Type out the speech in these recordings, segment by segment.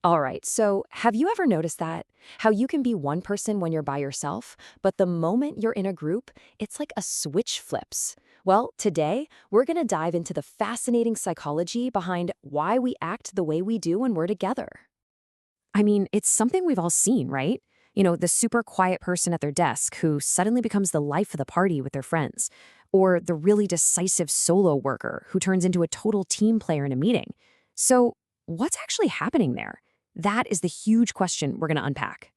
All right, so have you ever noticed that? How you can be one person when you're by yourself, but the moment you're in a group, it's like a switch flips. Well, today, we're going to dive into the fascinating psychology behind why we act the way we do when we're together. I mean, it's something we've all seen, right? The super quiet person at their desk who suddenly becomes the life of the party with their friends, or the really decisive solo worker who turns into a total team player in a meeting. So, what's actually happening there? That is the huge question we're going to unpack.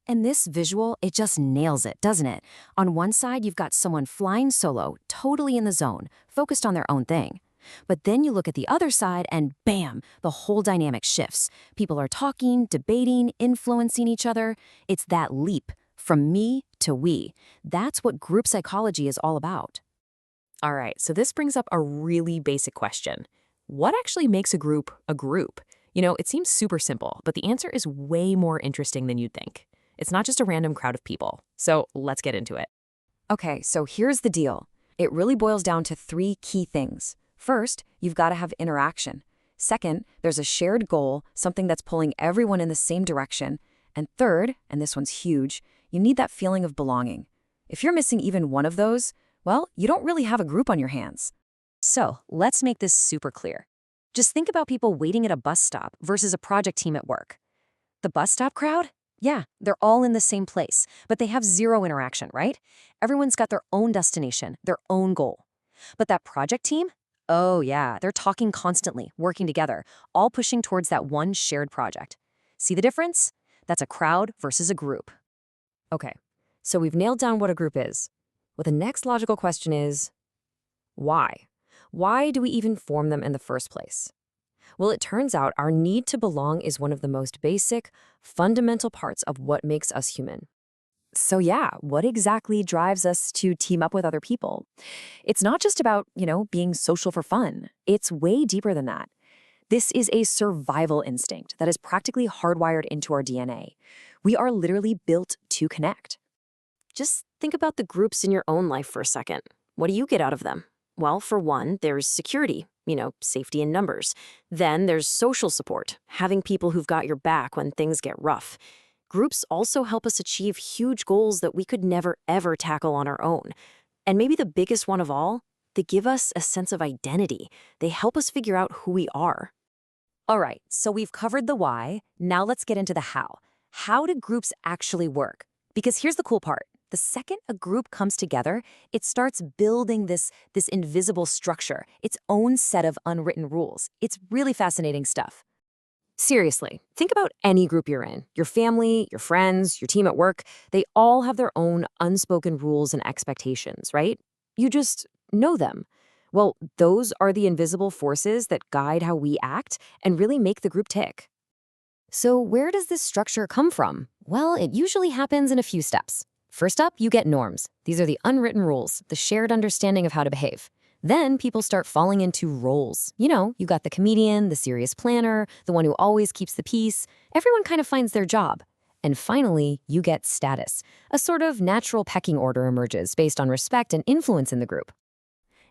And this visual, it just nails it, doesn't it? On one side, you've got someone flying solo, totally in the zone, focused on their own thing. But then you look at the other side and bam, the whole dynamic shifts. People are talking, debating, influencing each other. It's that leap from me to we. That's what group psychology is all about. All right, so this brings up a really basic question. What actually makes a group a group? It seems super simple, but the answer is way more interesting than you'd think. It's not just a random crowd of people. So let's get into it. Okay, so here's the deal. It really boils down to three key things. First, you've got to have interaction. Second, there's a shared goal, something that's pulling everyone in the same direction. And third, and this one's huge, you need that feeling of belonging. If you're missing even one of those, well, you don't really have a group on your hands. So, let's make this super clear. Just think about people waiting at a bus stop versus a project team at work. The bus stop crowd? Yeah, they're all in the same place, but they have zero interaction, right? Everyone's got their own destination, their own goal. But that project team? Oh, yeah, they're talking constantly, working together, all pushing towards that one shared project. See the difference? That's a crowd versus a group. Okay, so we've nailed down what a group is. Well, the next logical question is why? Why do we even form them in the first place? Well, it turns out our need to belong is one of the most basic, fundamental parts of what makes us human. So yeah, what exactly drives us to team up with other people? It's not just about, being social for fun. It's way deeper than that. This is a survival instinct that is practically hardwired into our DNA. We are literally built to connect. Just think about the groups in your own life for a second. What do you get out of them? Well, for one, there's security, safety in numbers. Then there's social support, having people who've got your back when things get rough. Groups also help us achieve huge goals that we could never, ever tackle on our own. And maybe the biggest one of all, they give us a sense of identity. They help us figure out who we are. All right, so we've covered the why. Now let's get into the how. How do groups actually work? Because here's the cool part. The second a group comes together, it starts building this invisible structure, its own set of unwritten rules. It's really fascinating stuff. Seriously, think about any group you're in. Your family, your friends, your team at work, they all have their own unspoken rules and expectations, right? You just know them. Well, those are the invisible forces that guide how we act and really make the group tick. So, where does this structure come from? Well, it usually happens in a few steps. First up, you get norms. These are the unwritten rules, the shared understanding of how to behave. Then people start falling into roles. You got the comedian, the serious planner, the one who always keeps the peace. Everyone kind of finds their job. And finally, you get status. A sort of natural pecking order emerges based on respect and influence in the group.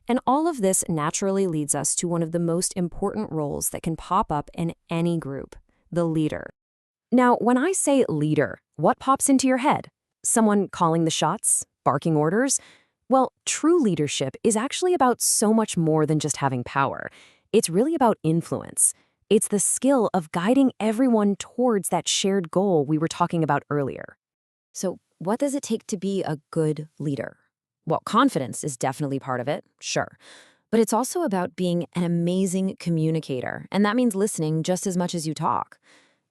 And all of this naturally leads us to one of the most important roles that can pop up in any group, the leader. Now, when I say leader, what pops into your head? Someone calling the shots? Barking orders? Well, true leadership is actually about so much more than just having power. It's really about influence. It's the skill of guiding everyone towards that shared goal we were talking about earlier. So, what does it take to be a good leader? Well, confidence is definitely part of it, sure. But it's also about being an amazing communicator, and that means listening just as much as you talk.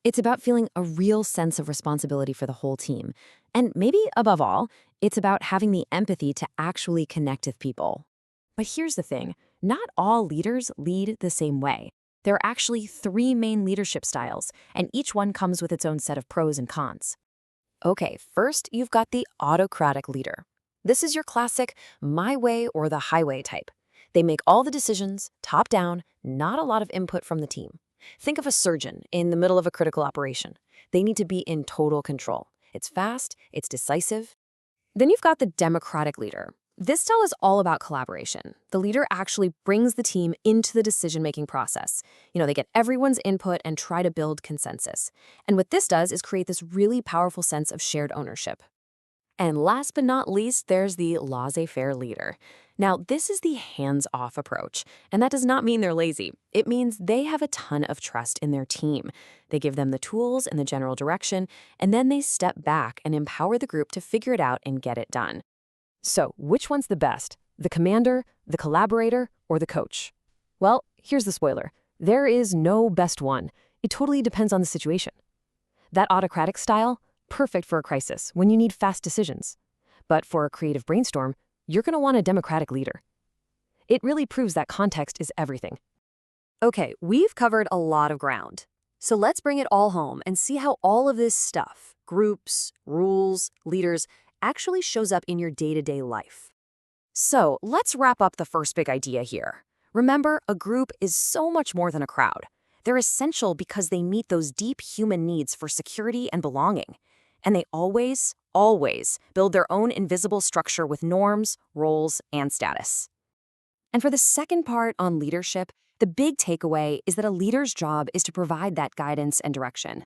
It's about feeling a real sense of responsibility for the whole team. And maybe above all, it's about having the empathy to actually connect with people. But here's the thing, not all leaders lead the same way. There are actually three main leadership styles, and each one comes with its own set of pros and cons. Okay, first, you've got the autocratic leader. This is your classic my way or the highway type. They make all the decisions, top down, not a lot of input from the team. Think of a surgeon in the middle of a critical operation. They need to be in total control. It's fast, it's decisive. Then you've got the democratic leader. This style is all about collaboration. The leader actually brings the team into the decision-making process. They get everyone's input and try to build consensus. And what this does is create this really powerful sense of shared ownership. And last but not least, there's the laissez-faire leader. Now, this is the hands-off approach, and that does not mean they're lazy. It means they have a ton of trust in their team. They give them the tools and the general direction, and then they step back and empower the group to figure it out and get it done. So, which one's the best? The commander, the collaborator, or the coach? Well, here's the spoiler. There is no best one. It totally depends on the situation. That autocratic style, perfect for a crisis when you need fast decisions. But for a creative brainstorm, you're going to want a democratic leader. It really proves that context is everything. Okay, we've covered a lot of ground. So let's bring it all home and see how all of this stuff, groups, rules, leaders, actually shows up in your day-to-day life. So let's wrap up the first big idea here. Remember, a group is so much more than a crowd. They're essential because they meet those deep human needs for security and belonging. And they always build their own invisible structure with norms, roles, and status. And for the second part on leadership, the big takeaway is that a leader's job is to provide that guidance and direction.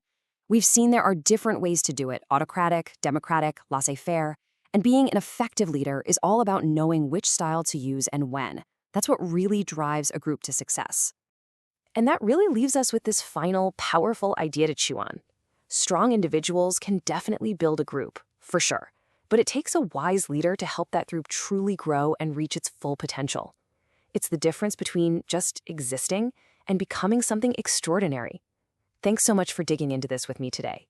We've seen there are different ways to do it: autocratic, democratic, laissez-faire. And being an effective leader is all about knowing which style to use and when. That's what really drives a group to success. And that really leaves us with this final, powerful idea to chew on. Strong individuals can definitely build a group, for sure. But it takes a wise leader to help that group truly grow and reach its full potential. It's the difference between just existing and becoming something extraordinary. Thanks so much for digging into this with me today.